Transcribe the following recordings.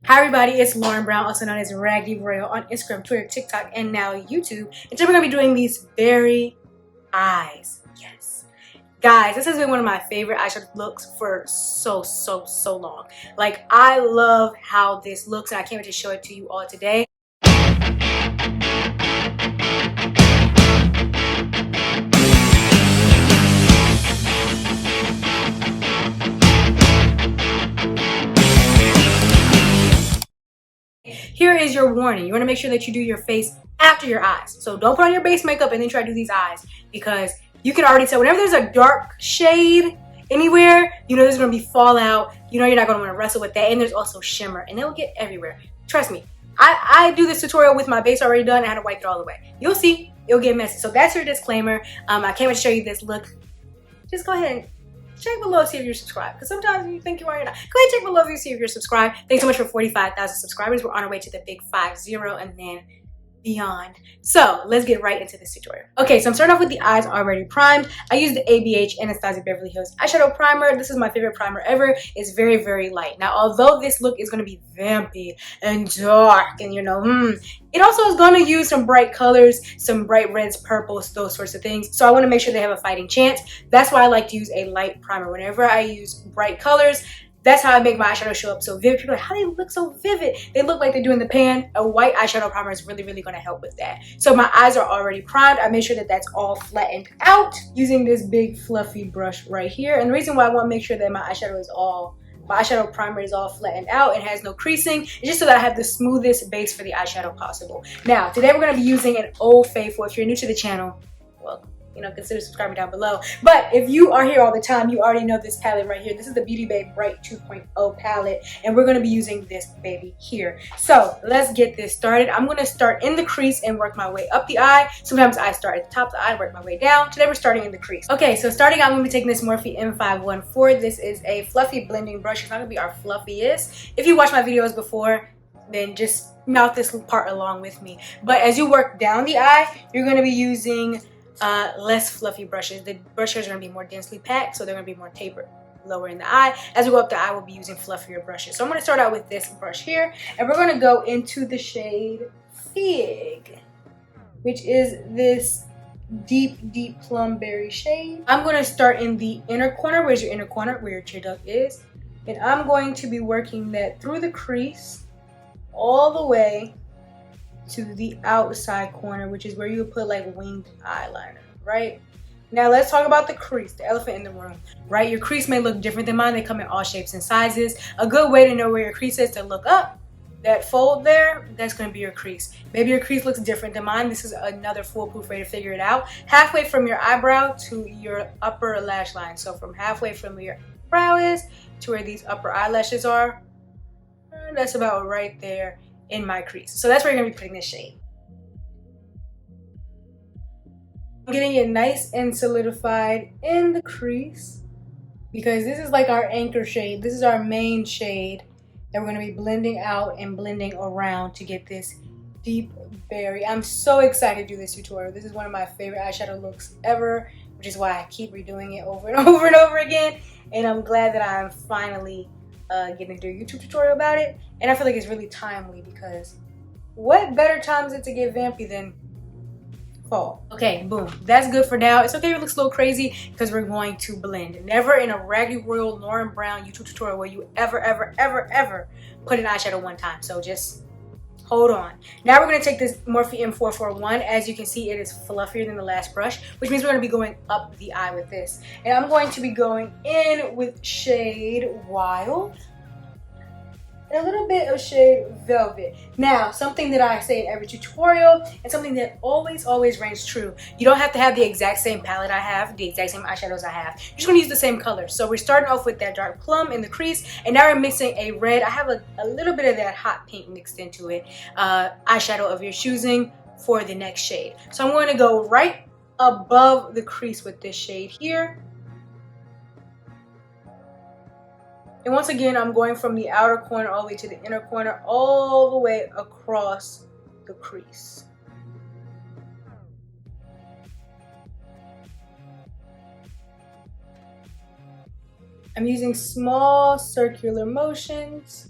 Hi everybody, it's Lauren Brown, also known as Raggy Royal on Instagram, Twitter, TikTok, and now YouTube. And today we're going to be doing these berry eyes. Yes. Guys, this has been one of my favorite eyeshadow looks for so long. Like, I love how this looks and I can't wait to show it to you all today. Here is your warning. You want to make sure that you do your face after your eyes. So don't put on your base makeup and then try to do these eyes, because you can already tell whenever there's a dark shade anywhere, you know there's going to be fallout. You know you're not going to want to wrestle with that. And there's also shimmer and it'll get everywhere. Trust me. I do this tutorial with my base already done. I had to wipe it all away. You'll see. It'll get messy. So that's your disclaimer. I can't wait to show you this look. Just go ahead and check below, see if you're subscribed, because sometimes you think you are, you're not. Go ahead and check below to see if you're subscribed. Thanks so much for 45,000 subscribers. We're on our way to the big 50 and then beyond. So let's get right into this tutorial. Okay, so I'm starting off with the eyes already primed. I use the ABH Anastasia Beverly Hills eyeshadow primer. This is my favorite primer ever. It's very light. Now, although this look is going to be vampy and dark and it also is going to use some bright colors, some bright reds, purples, those sorts of things. So I want to make sure they have a fighting chance. That's why I like to use a light primer. Whenever I use bright colors, that's how I make my eyeshadow show up so vivid. People are like, how do they look so vivid? They look like they do in the pan. A white eyeshadow primer is really going to help with that. So my eyes are already primed. I made sure that that's all flattened out using this big fluffy brush right here. And the reason why I want to make sure that my eyeshadow primer is all flattened out and has no creasing is just so that I have the smoothest base for the eyeshadow possible. Now, today we're going to be using an Old Faithful. If you're new to the channel, welcome. Consider subscribing down below. But if you are here all the time, you already know this palette right here. This is the Beauty Babe Bright 2.0 palette, and we're going to be using this baby here. So let's get this started. I'm going to start in the crease and work my way up the eye. Sometimes I start at the top of the eye, work my way down. Today we're starting in the crease. Okay, so starting out, I'm going to be taking this Morphe M514. This is a fluffy blending brush. It's not going to be our fluffiest. If you watched my videos before, then just mouth this part along with me. But as you work down the eye, you're going to be using less fluffy brushes. The brushes are going to be more densely packed, so they're going to be more tapered lower in the eye. As we go up the eye, we'll be using fluffier brushes. So I'm going to start out with this brush here, and we're going to go into the shade Fig, which is this deep plum berry shade. I'm going to start in the inner corner. Where's your inner corner? Where your tear duct is. And I'm going to be working that through the crease all the way to the outside corner, which is where you would put like winged eyeliner, right? Now let's talk about the crease, the elephant in the room, right? Your crease may look different than mine. They come in all shapes and sizes. A good way to know where your crease is to look up. That fold there, that's going to be your crease. Maybe your crease looks different than mine. This is another foolproof way to figure it out. Halfway from your eyebrow to your upper lash line. So from halfway from where your brow is to where these upper eyelashes are, that's about right there in my crease. So that's where you're going to be putting this shade. I'm getting it nice and solidified in the crease because this is like our anchor shade. This is our main shade that we're going to be blending out and blending around to get this deep berry. I'm so excited to do this tutorial. This is one of my favorite eyeshadow looks ever, which is why I keep redoing it over and over again. And I'm glad that I'm finally getting to do a YouTube tutorial about it. And I feel like it's really timely because what better time is it to get vampy than fall? Okay, boom. That's good for now. It's okay if it looks a little crazy because we're going to blend. Never in a Raggy Royal Lauren Brown YouTube tutorial will you ever put an eyeshadow one time. So just hold on. Now we're going to take this Morphe M441. As you can see, it is fluffier than the last brush, which means we're going to be going up the eye with this. And I'm going to be going in with shade Wild and a little bit of shade Velvet. Now, something that I say in every tutorial and something that always reigns true. You don't have to have the exact same palette I have, the exact same eyeshadows I have. You're just going to use the same color. So we're starting off with that dark plum in the crease, and now we're mixing a red. I have a little bit of that hot pink mixed into it. Eyeshadow of your choosing for the next shade. So I'm going to go right above the crease with this shade here. And once again, I'm going from the outer corner all the way to the inner corner, all the way across the crease. I'm using small circular motions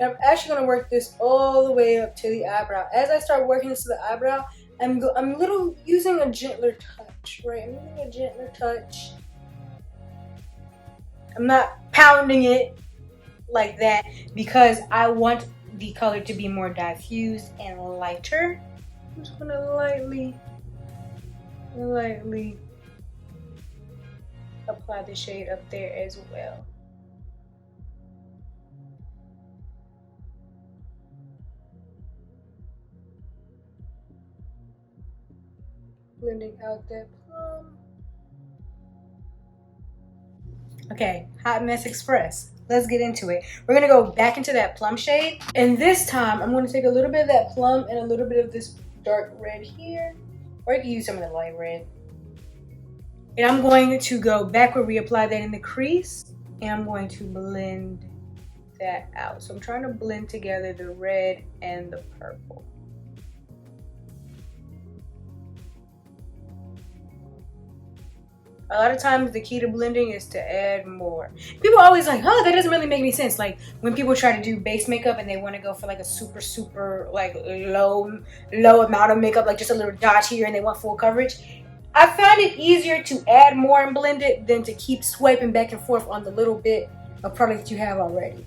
And I'm actually gonna work this all the way up to the eyebrow. As I start working this to the eyebrow, I'm using a gentler touch, right? I'm using a gentler touch. I'm not pounding it like that because I want the color to be more diffused and lighter. I'm just gonna lightly apply the shade up there as well. Blending out that plum. Okay, Hot Mess Express. Let's get into it. We're gonna go back into that plum shade, and this time I'm gonna take a little bit of that plum and a little bit of this dark red here, or you can use some of the light red. And I'm going to go back where we applied that in the crease, and I'm going to blend that out. So I'm trying to blend together the red and the purple. A lot of times the key to blending is to add more. People are always like, oh, that doesn't really make any sense. Like when people try to do base makeup and they want to go for like a super like low amount of makeup, like just a little dot here, and they want full coverage. I find it easier to add more and blend it than to keep swiping back and forth on the little bit of product that you have already.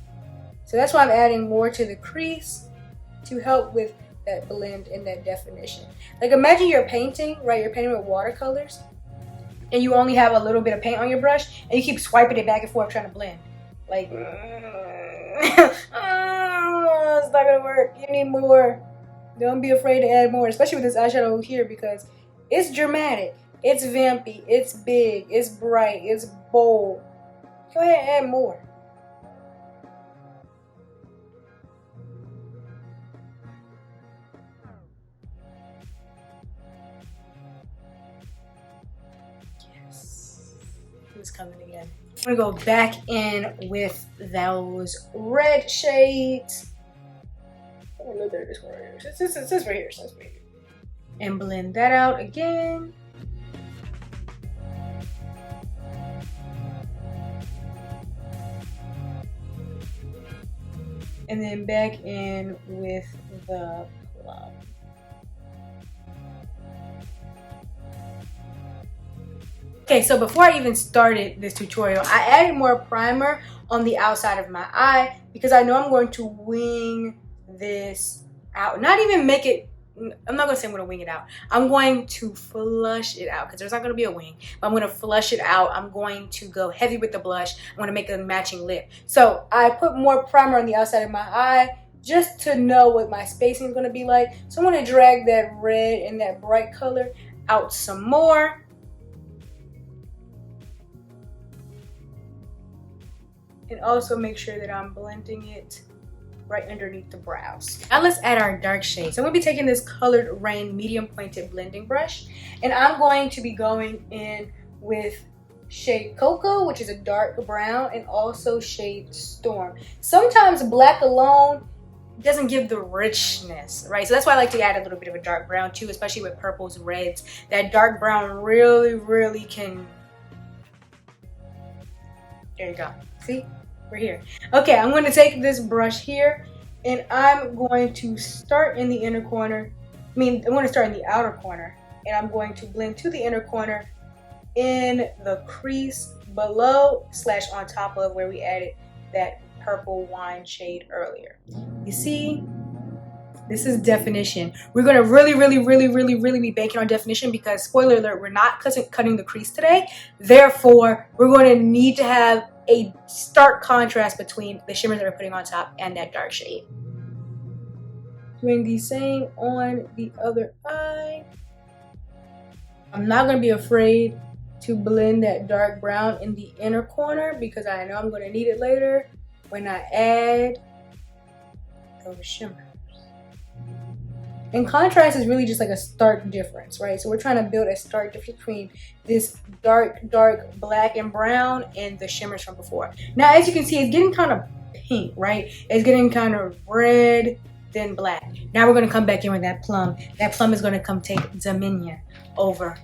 So that's why I'm adding more to the crease to help with that blend and that definition. Like imagine you're painting, right? You're painting with watercolors, and you only have a little bit of paint on your brush, and you keep swiping it back and forth trying to blend. Like, it's not gonna work. You need more. Don't be afraid to add more, especially with this eyeshadow here, because it's dramatic, it's vampy, it's big, it's bright, it's bold. Go ahead and add more. It's coming again. I'm gonna go back in with those red shades. A little bit of this one right here. This right here. This right here. And blend that out again. And then back in with the plum. Okay, so before I even started this tutorial, I added more primer on the outside of my eye because I know I'm going to wing this out. Not even make it, I'm not gonna say I'm gonna wing it out. I'm going to flush it out because there's not gonna be a wing, but I'm gonna flush it out. I'm going to go heavy with the blush. I'm gonna make a matching lip. So I put more primer on the outside of my eye just to know what my spacing is gonna be like. So I'm gonna drag that red and that bright color out some more. And also make sure that I'm blending it right underneath the brows. Now let's add our dark shades. So I'm gonna be taking this Colored Rain medium pointed blending brush, and I'm going to be going in with shade Cocoa, which is a dark brown, and also shade Storm. Sometimes black alone doesn't give the richness, right? So that's why I like to add a little bit of a dark brown too, especially with purples, reds. That dark brown really can. There you go. See? We're here. Okay, I'm going to take this brush here, and I'm going to start in the inner corner. I'm going to start in the outer corner, and I'm going to blend to the inner corner in the crease below / on top of where we added that purple wine shade earlier. You see? This is definition. We're going to really be banking on definition because, spoiler alert, we're not cutting the crease today. Therefore, we're going to need to have a stark contrast between the shimmers that we're putting on top and that dark shade. Doing the same on the other eye. I'm not going to be afraid to blend that dark brown in the inner corner because I know I'm going to need it later when I add those shimmers. And contrast is really just like a stark difference, right? So we're trying to build a stark difference between this dark black and brown and the shimmers from before. Now, as you can see, it's getting kind of pink, right? It's getting kind of red, then black. Now we're going to come back in with that plum. That plum is going to come take dominion over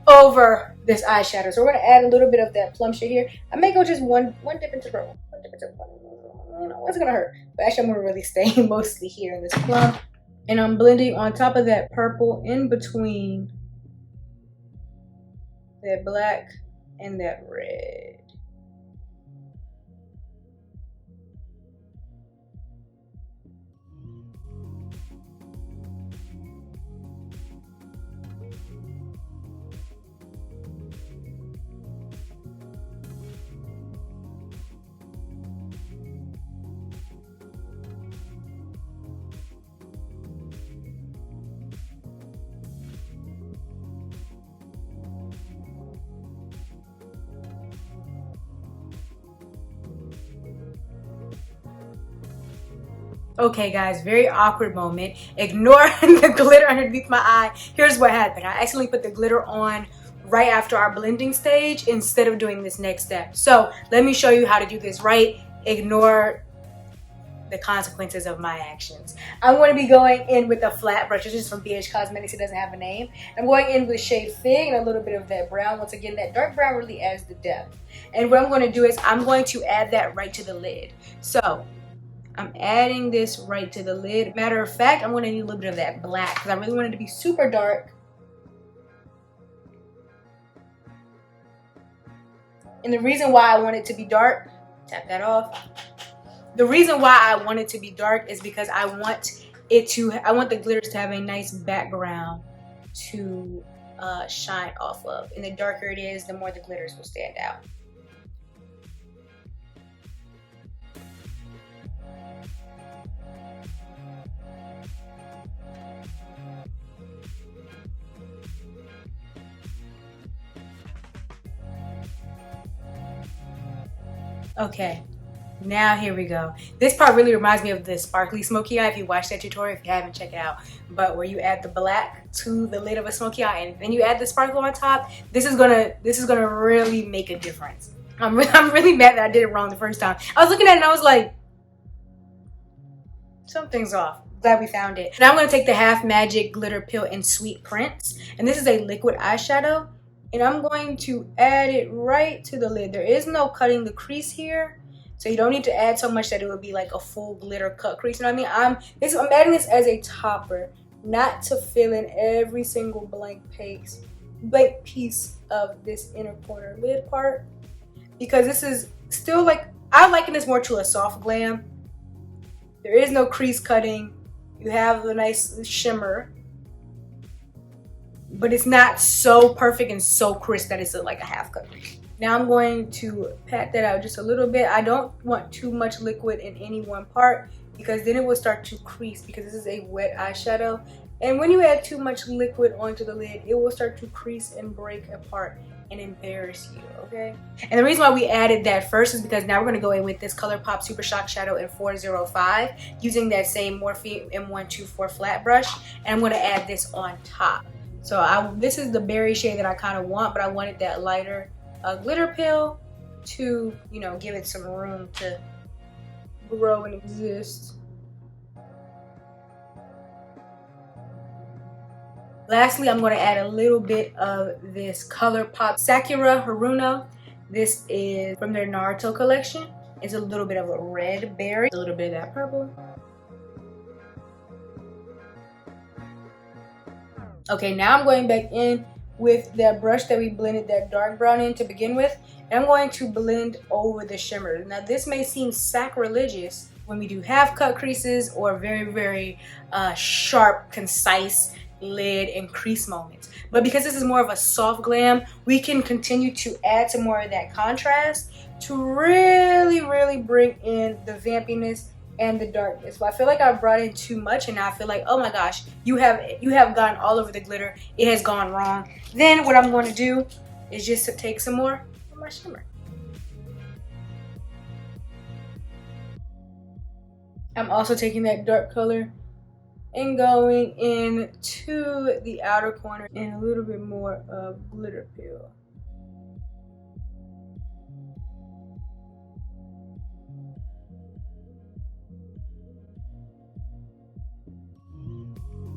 over this eyeshadow. So we're going to add a little bit of that plum shade here. I may go just one dip into the you know, what's gonna hurt? But actually, I'm gonna really stay mostly here in this plum. And I'm blending on top of that purple in between that black and that red. Okay guys, very awkward moment. Ignore the glitter underneath my eye. Here's what happened. I accidentally put the glitter on right after our blending stage instead of doing this next step. So let me show you how to do this right. Ignore the consequences of my actions. I'm going to be going in with a flat brush. This is from BH Cosmetics. It doesn't have a name. I'm going in with shade Fig and a little bit of that brown. Once again, that dark brown really adds the depth. And what I'm going to do is I'm going to add that right to the lid. So I'm adding this right to the lid. Matter of fact, I'm going to need a little bit of that black because I really want it to be super dark. And the reason why I want it to be dark, tap that off. The reason why I want it to be dark is because I want the glitters to have a nice background to shine off of. And the darker it is, the more the glitters will stand out. Okay, now here we go. This part really reminds me of the sparkly Smokey eye. If you watched that tutorial, if you haven't, check it out. But where you add the black to the lid of a Smokey eye and then you add the sparkle on top, this is gonna really make a difference. I'm really mad that I did it wrong the first time. I was looking at it and I was like, something's off. Glad we found it. Now I'm gonna take the Half Magic Glitterpill in Sweet Prince, and this is a liquid eyeshadow. And I'm going to add it right to the lid. There is no cutting the crease here, so you don't need to add so much that it would be like a full glitter cut crease. You know what I mean? I'm adding this as a topper, not to fill in every single blank piece of this inner corner lid part, because this is still like, I liken this more to a soft glam. There is no crease cutting. You have a nice shimmer, but it's not so perfect and so crisp that it's like a half cut. Now I'm going to pat that out just a little bit. I don't want too much liquid in any one part because then it will start to crease, because this is a wet eyeshadow. And when you add too much liquid onto the lid, it will start to crease and break apart and embarrass you, okay? And the reason why we added that first is because now we're gonna go in with this Colourpop Super Shock Shadow in 405 using that same Morphe M124 flat brush, and I'm gonna add this on top. So this is the berry shade that I kind of want, but I wanted that lighter Glitterpill to, you know, give it some room to grow and exist. Lastly, I'm going to add a little bit of this Colourpop Sakura Haruno. This is from their Naruto collection. It's a little bit of a red berry, a little bit of that purple. Okay, now I'm going back in with that brush that we blended that dark brown in to begin with. And I'm going to blend over the shimmer. Now this may seem sacrilegious when we do half cut creases or very, very sharp, concise lid and crease moments. But because this is more of a soft glam, we can continue to add some more of that contrast to really, really bring in the vampiness and the darkness. But I feel like I brought in too much, and now I feel like, oh my gosh, you have gone all over the glitter. It has gone wrong. Then what I'm going to do is just to take some more of my shimmer. I'm also taking that dark color and going into the outer corner and a little bit more of Glitterpill.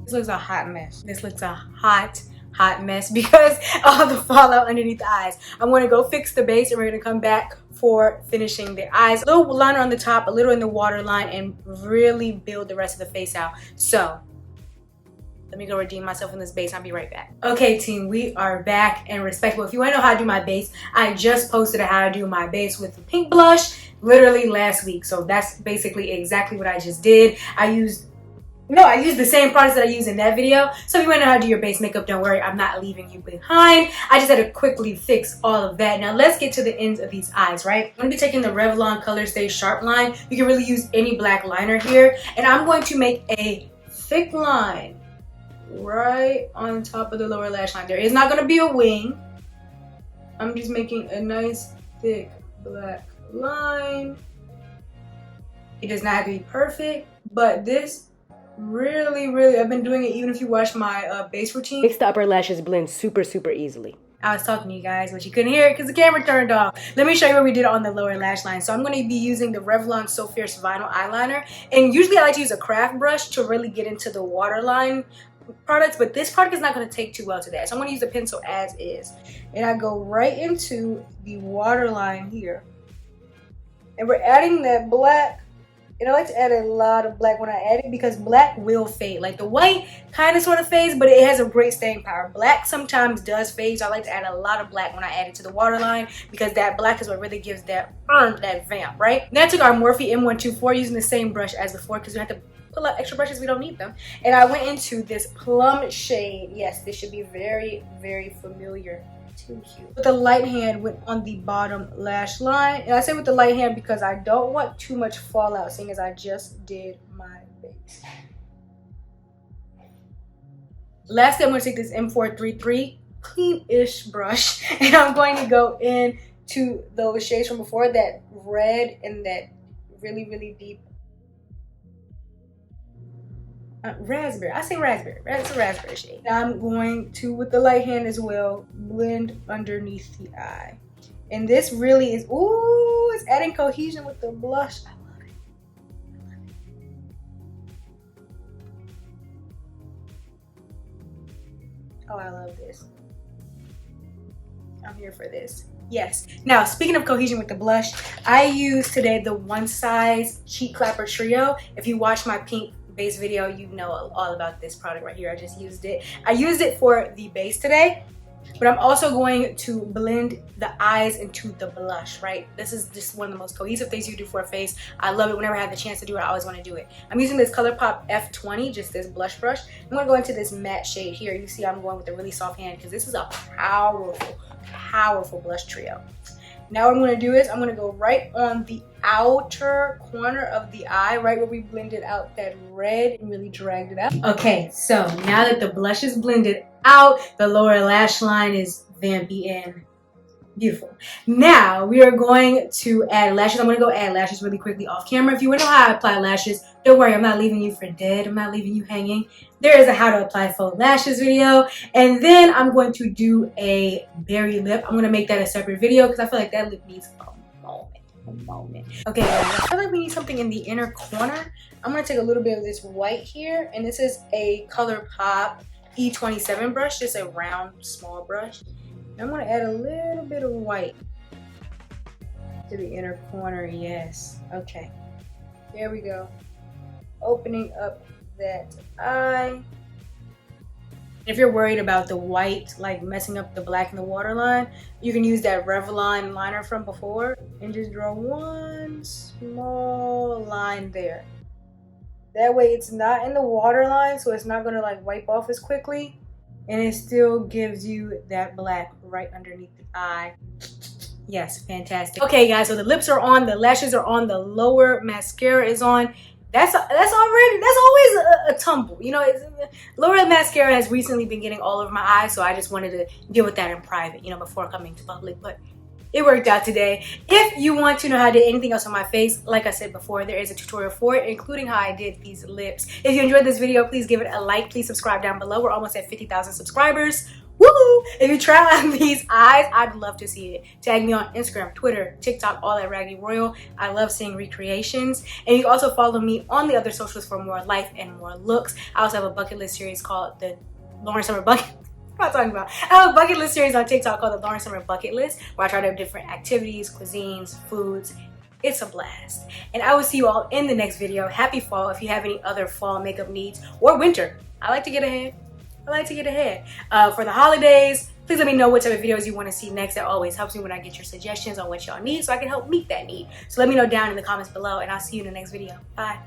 This looks a hot mess. This looks a hot hot mess because of the fallout underneath the eyes. I'm going to go fix the base and we're going to come back for finishing the eyes. A little liner on the top, a little in the waterline, and really build the rest of the face out. So let me go redeem myself in this base. I'll be right back. Okay, team, we are back and respectful. If you want to know how to do my base, I just posted how to do my base with the pink blush literally last week. So that's basically exactly what I just did. I used the same products that I used in that video. So if you want to know how to do your base makeup, don't worry, I'm not leaving you behind. I just had to quickly fix all of that. Now let's get to the ends of these eyes, right? I'm going to be taking the REVLON ColorStay Sharp Line. You can really use any black liner here. And I'm going to make a thick line right on top of the lower lash line. There is not going to be a wing. I'm just making a nice thick black line. It does not have to be perfect, but this really, I've been doing it even if you watch my base routine. Makes the upper lashes blend super easily. I was talking to you guys, but you couldn't hear it because the camera turned off. Let me show you what we did on the lower lash line. So I'm going to be using the REVLON So Fierce Vinyl Eyeliner. And usually I like to use a craft brush to really get into the waterline products, but this product is not going to take too well to that. So I'm going to use the pencil as is. And I go right into the waterline here. And we're adding that black. And I like to add a lot of black when I add it because black will fade. Like the white kind of sort of fades, but it has a great staying power. Black sometimes does fade, so I like to add a lot of black when I add it to the waterline because that black is what really gives that that vamp, right? Then I took our Morphe M124 using the same brush as before because we have to pull out extra brushes, we don't need them. And I went into this plum shade. Yes, this should be very familiar. Too cute. With the light hand went on the bottom lash line, and I say with the light hand because I don't want too much fallout, seeing as I just did my base. Lastly, I'm going to take this M433 clean-ish brush and I'm going to go in to those shades from before, that red and that really deep raspberry. I say raspberry. That's a raspberry shade. Now I'm going to, with the light hand as well, blend underneath the eye. And this really is, ooh, it's adding cohesion with the blush. I love it. Oh, I love this. I'm here for this. Yes. Now, speaking of cohesion with the blush, I used today the One Size Cheek Clapper Trio. If you watch my pink base video, you know all about this product right here. I just used it. I used it for the base today, but I'm also going to blend the eyes into the blush, right? This is just one of the most cohesive things you do for a face. I love it. Whenever I have the chance to do it, I always want to do it. I'm using this Colourpop F20, just this blush brush. I'm going to go into this matte shade here. You see I'm going with a really soft hand because this is a powerful blush trio. Now what I'm going to do is I'm going to go right on the outer corner of the eye, right where we blended out that red and really dragged it out. Okay, so now that the blush is blended out, the lower lash line is vampy and beautiful. Now we are going to add lashes. I'm going to go add lashes really quickly off camera. If you want to know how I apply lashes, don't worry, I'm not leaving you for dead. I'm not leaving you hanging. There is a how to apply faux lashes video. And then I'm going to do a berry lip. I'm going to make that a separate video because I feel like that lip needs a moment. Okay, guys, I feel like we need something in the inner corner. I'm going to take a little bit of this white here. And this is a Colourpop E27 brush, just a round, small brush. And I'm going to add a little bit of white to the inner corner. Yes. Okay. There we go. Opening up that eye. If you're worried about the white like messing up the black in the waterline, you can use that REVLON liner from before and just draw one small line there. That way it's not in the waterline, so it's not going to like wipe off as quickly, and it still gives you that black right underneath the eye. Yes, fantastic. Okay guys, so the lips are on, the lashes are on, the lower mascara is on. That's always a tumble, you know. Lower mascara has recently been getting all over my eyes, so I just wanted to deal with that in private, you know, before coming to public. But it worked out today. If you want to know how I did anything else on my face, like I said before, there is a tutorial for it, including how I did these lips. If you enjoyed this video, please give it a like. Please subscribe down below. We're almost at 50,000 subscribers. Woohoo! If you try on these eyes, I'd love to see it. Tag me on Instagram, Twitter, TikTok, all at Raggedy Royal. I love seeing recreations. And you can also follow me on the other socials for more life and more looks. I also have a bucket list series called the Lauren Summer Bucket. I'm not talking about. I have a bucket list series on TikTok called the Lauren Summer Bucket List, where I try to have different activities, cuisines, foods. It's a blast. And I will see you all in the next video. Happy fall. If you have any other fall makeup needs, or winter, I like to get ahead. For the holidays, please let me know what type of videos you want to see next. That always helps me when I get your suggestions on what y'all need, so I can help meet that need. So let me know down in the comments below, and I'll see you in the next video. Bye.